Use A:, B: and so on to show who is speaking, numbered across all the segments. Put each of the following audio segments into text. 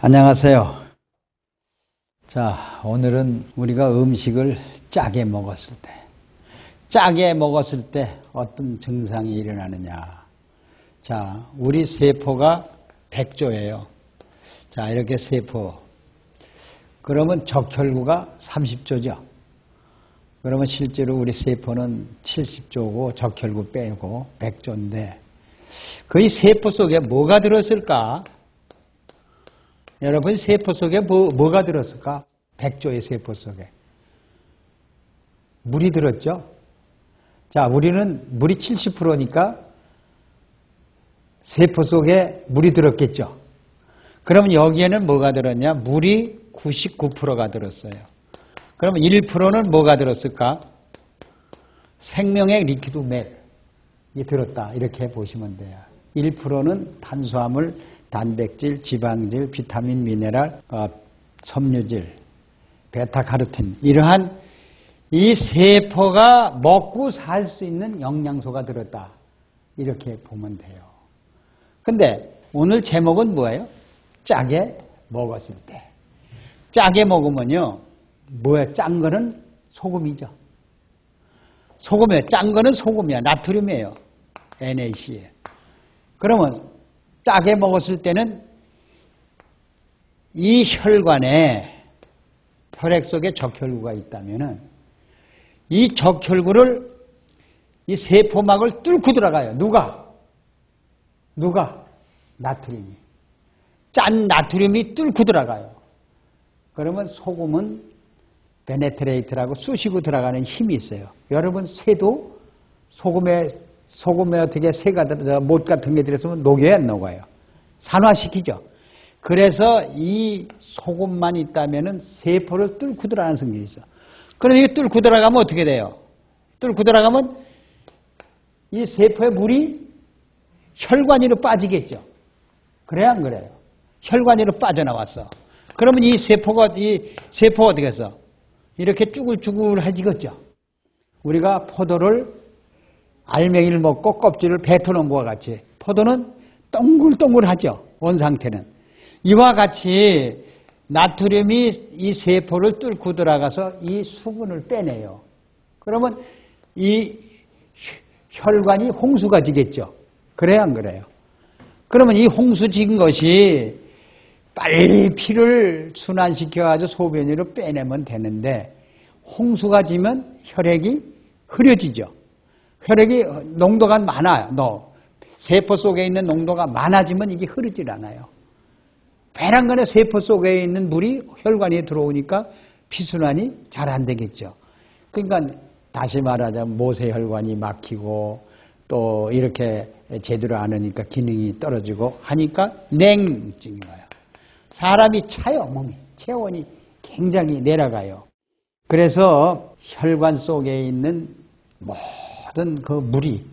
A: 안녕하세요. 자, 오늘은 우리가 음식을 짜게 먹었을 때 어떤 증상이 일어나느냐. 자, 우리 세포가 100조예요. 자, 이렇게 세포. 그러면 적혈구가 30조죠. 그러면 실제로 우리 세포는 70조고 적혈구 빼고 100조인데 그 이 세포 속에 뭐가 들었을까? 여러분 세포 속에 뭐가 들었을까? 100조의 세포 속에. 물이 들었죠? 자, 우리는 물이 70%니까 세포 속에 물이 들었겠죠? 그러면 여기에는 뭐가 들었냐? 물이 99%가 들었어요. 그러면 1%는 뭐가 들었을까? 생명의 리퀴드 멜이 들었다. 이렇게 보시면 돼요. 1%는 탄수화물, 단백질, 지방질, 비타민, 미네랄, 섬유질, 베타카로틴 이러한 이 세포가 먹고 살 수 있는 영양소가 들었다. 이렇게 보면 돼요. 근데 오늘 제목은 뭐예요? 짜게 먹었을 때. 짜게 먹으면요. 뭐야? 짠 거는 소금이죠. 소금이에요. 짠 거는 소금이야. 나트륨이에요. NaC에. 그러면 짜게 먹었을 때는 이 혈관에 혈액 속에 적혈구가 있다면은 이 적혈구를 이 세포막을 뚫고 들어가요. 누가? 나트륨이. 짠 나트륨이 뚫고 들어가요. 그러면 소금은 베네트레이트라고 쑤시고 들어가는 힘이 있어요. 여러분 새도 소금에 어떻게 새가 못 같은 게 들어서면 녹여야 안 녹아요. 산화시키죠. 그래서 이 소금만 있다면은 세포를 뚫고 들어가는 성질이 있어. 그럼 이게 뚫고 들어가면 어떻게 돼요? 뚫고 들어가면 이 세포의 물이 혈관으로 빠지겠죠. 그래야 안 그래요? 혈관으로 빠져나왔어. 그러면 이 세포가 어떻게 해서 이렇게 쭈글쭈글해지겠죠. 우리가 포도를 알맹이를 먹고 껍질을 뱉어놓은 것과 같이 포도는 동글동글하죠. 원상태는. 이와 같이 나트륨이 이 세포를 뚫고 들어가서 이 수분을 빼내요. 그러면 이 혈관이 홍수가 지겠죠. 그래야 안 그래요? 그러면 이 홍수 지은 것이 빨리 피를 순환시켜가지고 소변으로 빼내면 되는데 홍수가 지면 혈액이 흐려지죠. 혈액이 농도가 많아요. 세포 속에 있는 농도가 많아지면 이게 흐르질 않아요. 배란 간에 세포 속에 있는 물이 혈관에 들어오니까 피순환이 잘 안 되겠죠. 그러니까 다시 말하자면 모세혈관이 막히고 또 이렇게 제대로 안 하니까 기능이 떨어지고 하니까 냉증이 와요. 사람이 차요. 몸이. 체온이 굉장히 내려가요. 그래서 혈관 속에 있는 모든 그 물이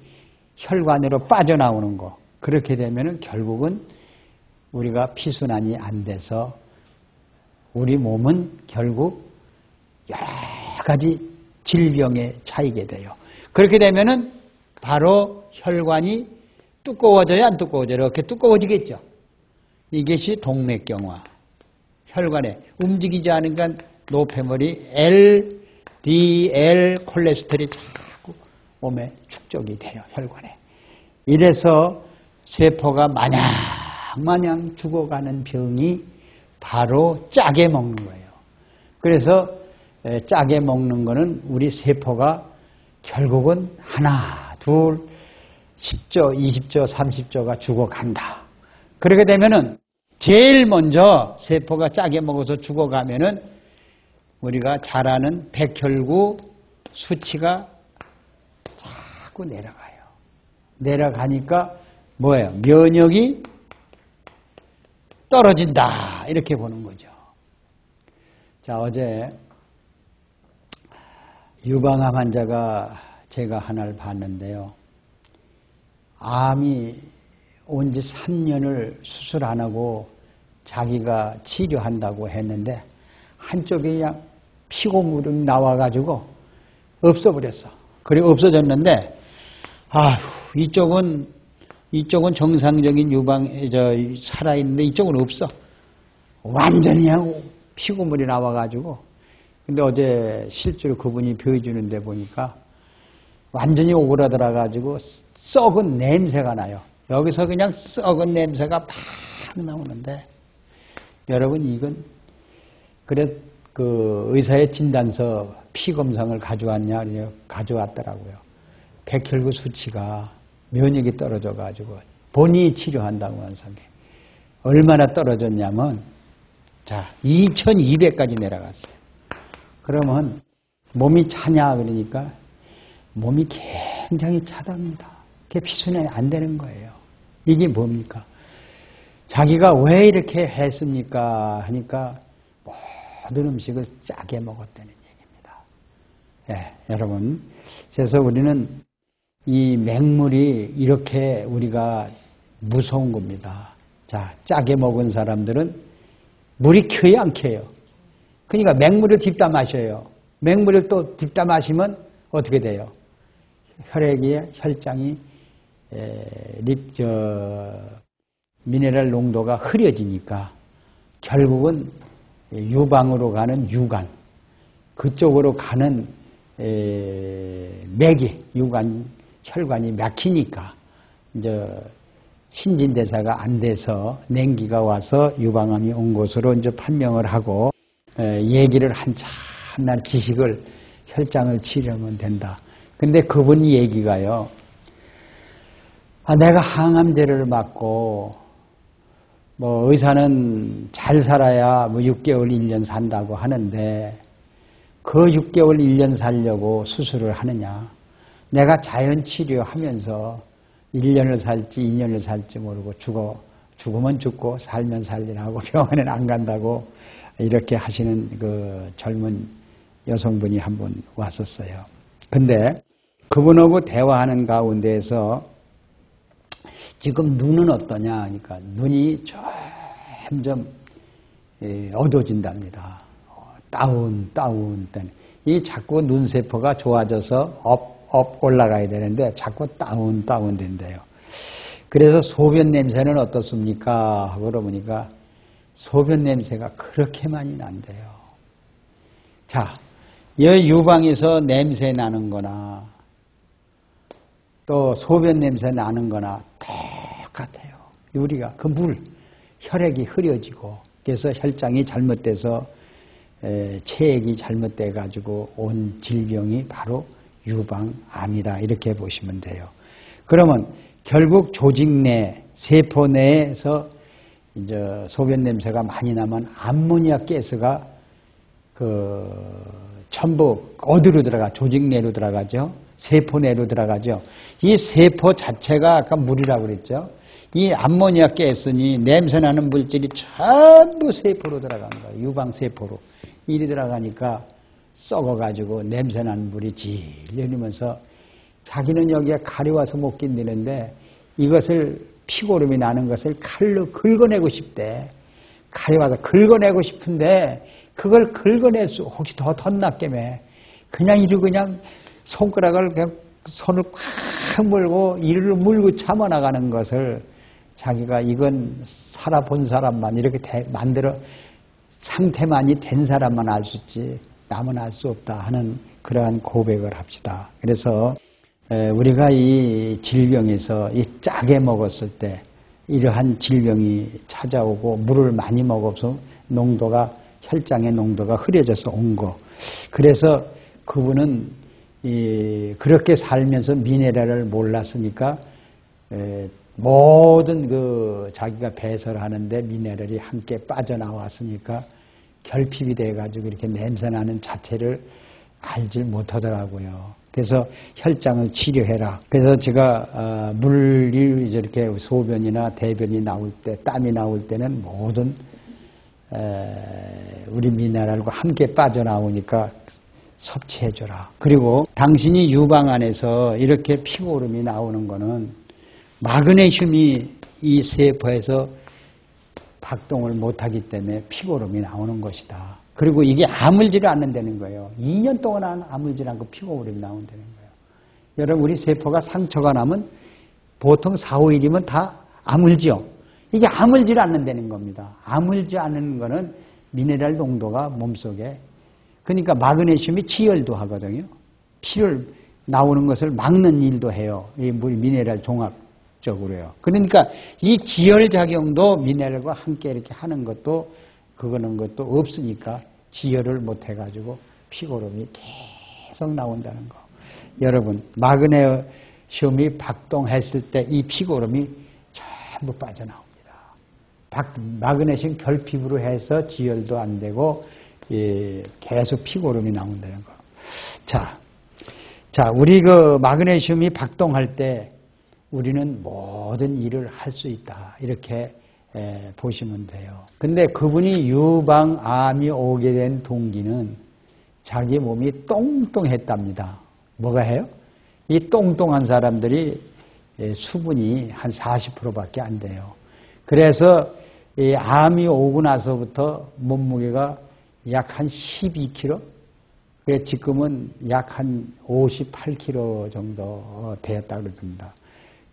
A: 혈관으로 빠져나오는 거. 그렇게 되면은 결국은 우리가 피순환이 안 돼서 우리 몸은 결국 여러 가지 질병에 차이게 돼요. 그렇게 되면은 바로 혈관이 두꺼워져야 안 두꺼워져요. 이렇게 두꺼워지겠죠. 이것이 동맥경화. 혈관에 움직이지 않으니까 노폐물이 LDL 콜레스테롤이 자꾸 몸에 축적이 돼요. 혈관에. 이래서 세포가 마냥 죽어가는 병이 바로 짜게 먹는 거예요. 그래서 짜게 먹는 거는 우리 세포가 결국은 하나, 둘, 10조, 20조, 30조가 죽어간다. 그렇게 되면은 제일 먼저 세포가 짜게 먹어서 죽어가면은 우리가 잘 아는 백혈구 수치가 자꾸 내려가요. 내려가니까 뭐예요? 면역이 떨어진다. 이렇게 보는 거죠. 자, 어제 유방암 환자가 제가 하나를 봤는데요. 암이 온 지 3년을 수술 안 하고 자기가 치료한다고 했는데 한쪽에 그냥 피고물이 나와가지고 없어버렸어. 그리고 없어졌는데 이쪽은 정상적인 살아있는데 이쪽은 없어. 완전히 하고 피고물이 나와가지고, 근데 어제 실제로 그분이 보여주는데 보니까 완전히 오그라들어가지고 썩은 냄새가 나요. 여기서 그냥 썩은 냄새가 막 나오는데, 여러분 이건 그래 그 의사의 진단서 피 검사를 가져왔냐? 가져왔더라고요. 백혈구 수치가 면역이 떨어져가지고 본인이 치료한다고 한 상태. 얼마나 떨어졌냐면, 자, 2200까지 내려갔어요. 그러면 몸이 차냐? 그러니까 몸이 굉장히 차답니다. 그게 피순환이 안 되는 거예요. 이게 뭡니까? 자기가 왜 이렇게 했습니까? 하니까 모든 음식을 짜게 먹었다는 얘기입니다. 예, 여러분. 그래서 우리는 이 맹물이 이렇게 우리가 무서운 겁니다. 자, 짜게 먹은 사람들은 물이 켜요, 안 켜요? 그러니까 맹물을 딥다 마셔요. 맹물을 또 딥다 마시면 어떻게 돼요? 혈장이 미네랄 농도가 흐려지니까 결국은 유방으로 가는 유관, 그쪽으로 가는 맥이, 유관, 혈관이 막히니까 이제 신진대사가 안 돼서 냉기가 와서 유방암이 온 것으로 이제 판명을 하고 얘기를 한참날 지식을 혈장을 치료하면 된다. 근데 그분 얘기가요. 내가 항암제를 맞고 뭐 의사는 잘 살아야 뭐 6개월, 1년 산다고 하는데 그 6개월, 1년 살려고 수술을 하느냐. 내가 자연치료하면서 1년을 살지 2년을 살지 모르고 죽으면 죽고 살면 살리라고 병원에는 안 간다고 이렇게 하시는 그 젊은 여성분이 한 분 왔었어요. 근데 그분하고 대화하는 가운데에서 지금 눈은 어떠냐 하니까 눈이 점점 어두워진답니다. 다운. 이 자꾸 눈세포가 좋아져서 업 올라가야 되는데 자꾸 다운 된대요. 그래서 소변 냄새는 어떻습니까? 하고 그러보니까 소변 냄새가 그렇게 많이 난대요. 자, 이 유방에서 냄새 나는 거나 또 소변 냄새 나는 거나 똑같아요. 우리가 그 물, 혈액이 흐려지고 그래서 혈장이 잘못돼서 체액이 잘못돼 가지고 온 질병이 바로 유방암이다. 이렇게 보시면 돼요. 그러면 결국 조직 내, 세포 내에서 이제 소변 냄새가 많이 나면 암모니아 가스가 전부 어디로 들어가? 조직 내로 들어가죠. 세포 내로 들어가죠. 이 세포 자체가 아까 물이라고 그랬죠. 이 암모니아 가스니 냄새나는 물질이 전부 세포로 들어간 거예요. 유방세포로. 이리 들어가니까 썩어가지고 냄새나는 물이 질 흐르면서 자기는 여기에 칼이 와서 못 견디는데 이것을 피고름이 나는 것을 칼로 긁어내고 싶대. 칼이 와서 긁어내고 싶은데 그걸 긁어낼 수 혹시 더 덧났겠매. 그냥 손가락을 그냥 손을 꽉 물고 이를 물고 참아나가는 것을 자기가 이건 살아본 사람만 이렇게 만들어 상태만이 된 사람만 알 수 있지 남은 알 수 없다 하는 그러한 고백을 합시다. 그래서 우리가 이 질병에서 이 짜게 먹었을 때 이러한 질병이 찾아오고 물을 많이 먹어서 혈장의 농도가 흐려져서 온 거. 그래서 그분은 그렇게 살면서 미네랄을 몰랐으니까 모든 자기가 배설하는데 미네랄이 함께 빠져나왔으니까 결핍이 돼가지고 이렇게 냄새나는 자체를 알질 못하더라고요. 그래서 혈장을 치료해라. 그래서 제가 물이 이렇게 소변이나 대변이 나올 때, 땀이 나올 때는 모든 우리 미네랄과 함께 빠져나오니까 섭취해줘라. 그리고 당신이 유방 안에서 이렇게 피고름이 나오는 거는 마그네슘이 이 세포에서 작동을 못하기 때문에 피고름이 나오는 것이다. 그리고 이게 아물지를 않는다는 거예요. 2년 동안 아물지 않고 피고름이 나온다는 거예요. 여러분 우리 세포가 상처가 나면 보통 4, 5일이면 다 아물지요. 이게 아물질 않는다는 겁니다. 아물지 않는 거는 미네랄 농도가 몸속에, 그러니까 마그네슘이 지혈도 하거든요. 피를 나오는 것을 막는 일도 해요. 이 미네랄 종합적으로요. 그러니까 이 지혈 작용도 미네랄과 함께 이렇게 하는 것도 그거는 것도 없으니까 지혈을 못 해가지고 피고름이 계속 나온다는 거. 여러분, 마그네슘이 박동했을 때 이 피고름이 전부 빠져나옵니다. 마그네슘 결핍으로 해서 지혈도 안 되고 계속 피고름이 나온다는 거. 자, 우리 그 마그네슘이 박동할 때 우리는 모든 일을 할 수 있다. 이렇게 보시면 돼요. 근데 그분이 유방암이 오게 된 동기는 자기 몸이 똥똥했답니다. 뭐가 해요? 이 똥똥한 사람들이 수분이 한 40%밖에 안 돼요. 그래서 이 암이 오고 나서부터 몸무게가 약 한 12kg? 그래 지금은 약 한 58kg 정도 되었다고 그럽니다.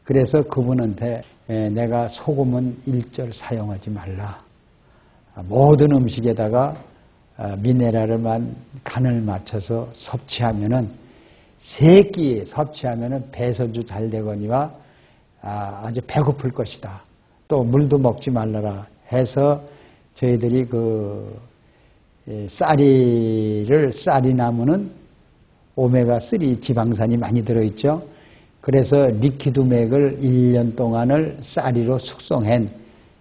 A: 그래서 그분한테 내가 소금은 일절 사용하지 말라. 모든 음식에다가 미네랄을만 간을 맞춰서 섭취하면은 3끼 섭취하면은 배설도 잘 되거니와 아주 배고플 것이다. 또 물도 먹지 말라라 해서 저희들이 그 쌀이 나무는 오메가3 지방산이 많이 들어있죠. 그래서 리퀴드맥을 1년 동안을 쌀이로 숙성한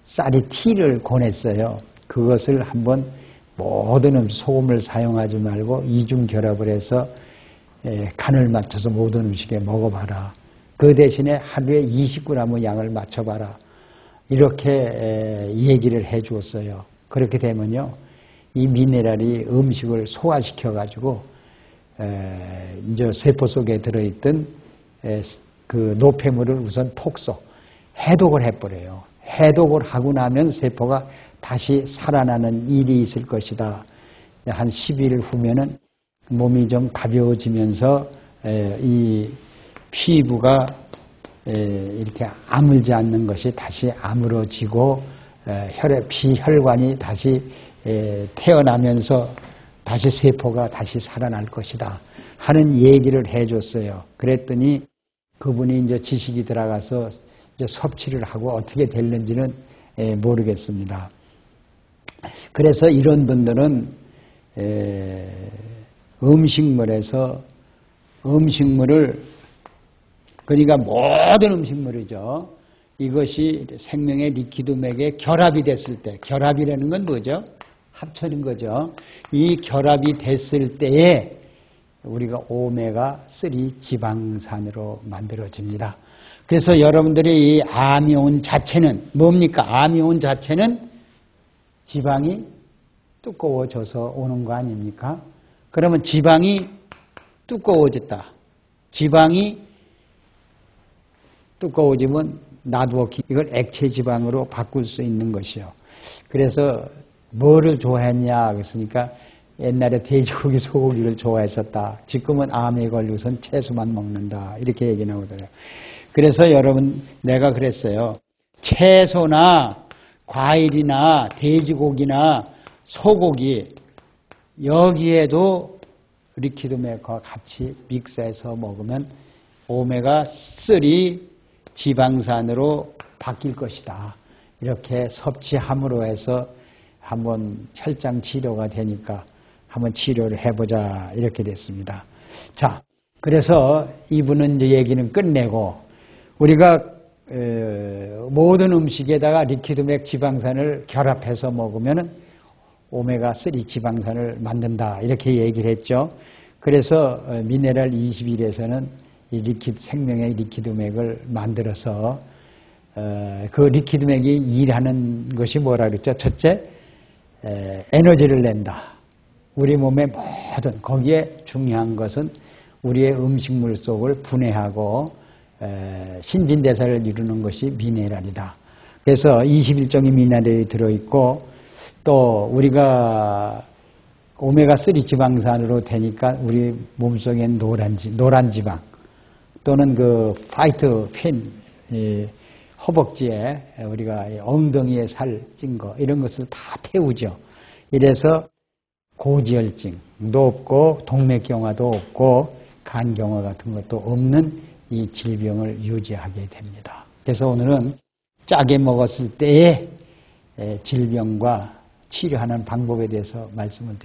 A: 쌀이 티를 권했어요. 그것을 한번 모든 소금을 사용하지 말고 이중 결합을 해서 간을 맞춰서 모든 음식에 먹어봐라. 그 대신에 하루에 20g의 양을 맞춰봐라. 이렇게 얘기를 해 주었어요. 그렇게 되면요, 이 미네랄이 음식을 소화시켜가지고 이제 세포 속에 들어있던 그 노폐물을 우선 독소, 해독을 해버려요. 해독을 하고 나면 세포가 다시 살아나는 일이 있을 것이다. 한 10일 후면은 몸이 좀 가벼워지면서 이 피부가 이렇게 아물지 않는 것이 다시 아물어지고 피혈관이 다시 태어나면서 다시 세포가 다시 살아날 것이다 하는 얘기를 해줬어요. 그랬더니 그분이 이제 지식이 들어가서 이제 섭취를 하고 어떻게 됐는지는 모르겠습니다. 그래서 이런 분들은 음식물을 그러니까 모든 음식물이죠. 이것이 생명의 리퀴드맥에 결합이 됐을 때, 결합이라는 건 뭐죠? 합쳐진 거죠. 이 결합이 됐을 때에 우리가 오메가3 지방산으로 만들어집니다. 그래서 여러분들이 이 암이 온 자체는 뭡니까? 암이 온 자체는 지방이 두꺼워져서 오는 거 아닙니까? 그러면 지방이 두꺼워졌다. 지방이 두꺼워지면 놔두어 이걸 액체 지방으로 바꿀 수 있는 것이요. 그래서 뭐를 좋아했냐 그랬으니까 옛날에 돼지고기, 소고기를 좋아했었다. 지금은 암에 걸려서는 채소만 먹는다. 이렇게 얘기 나오더라고요. 그래서 여러분 내가 그랬어요. 채소나 과일이나 돼지고기나 소고기 여기에도 리퀴드맥과 같이 믹스해서 먹으면 오메가3 지방산으로 바뀔 것이다. 이렇게 섭취함으로 해서 한번 혈장 치료가 되니까 한번 치료를 해보자 이렇게 됐습니다. 자, 그래서 이분은 이제 얘기는 끝내고 우리가 모든 음식에다가 리퀴드맥 지방산을 결합해서 먹으면 오메가3 지방산을 만든다 이렇게 얘기를 했죠. 그래서 미네랄 21에서는 이 생명의 리퀴드맥을 만들어서 그 리퀴드맥이 일하는 것이 뭐라 그랬죠? 첫째, 에너지를 낸다. 우리 몸의 모든 거기에 중요한 것은 우리의 음식물 속을 분해하고 신진대사를 이루는 것이 미네랄이다. 그래서 21종의 미네랄이 들어있고 또 우리가 오메가3 지방산으로 되니까 우리 몸속엔 노란 지방 또는 그 파이토 핀 허벅지에 우리가 엉덩이에 살 찐 거 이런 것을 다 태우죠. 이래서 고지혈증도 없고 동맥경화도 없고 간경화 같은 것도 없는 이 질병을 유지하게 됩니다. 그래서 오늘은 짜게 먹었을 때의 질병과 치료하는 방법에 대해서 말씀을 드립니다.